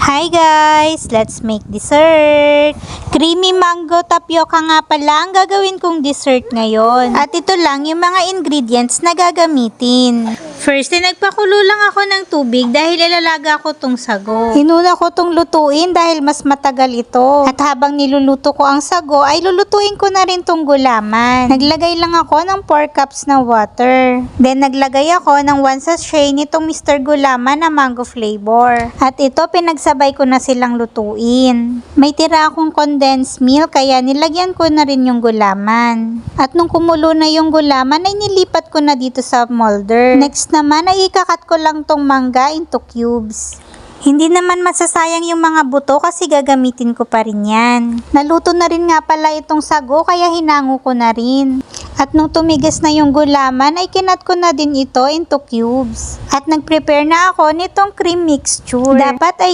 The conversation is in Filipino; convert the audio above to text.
Hi guys! Let's make dessert! Creamy mango tapioca nga pala ang gagawin kong dessert ngayon. At ito lang yung mga ingredients na gagamitin. First, nagpakulo lang ako ng tubig dahil ilalaga ko tong sago. Hinuna ko tong lutuin dahil mas matagal ito. At habang niluluto ko ang sago, ay lulutuin ko na rin tong gulaman. Naglagay lang ako ng 4 cups na water. Then, naglagay ako ng 1 sachet nitong Mr. Gulaman na mango flavor. At ito, pinagsabay ko na silang lutuin. May tira akong condensed milk, kaya nilagyan ko na rin yung gulaman. At nung kumulo na yung gulaman, ay nilipat ko na dito sa molder. Next naman ay ikakat ko lang tong mangga into cubes. Hindi naman masasayang yung mga buto kasi gagamitin ko pa rin yan. Naluto na rin nga pala itong sago kaya hinango ko na rin. At nung tumigas na yung gulaman ay kinat ko na din ito into cubes. At nagprepare na ako nitong cream mixture. Dapat ay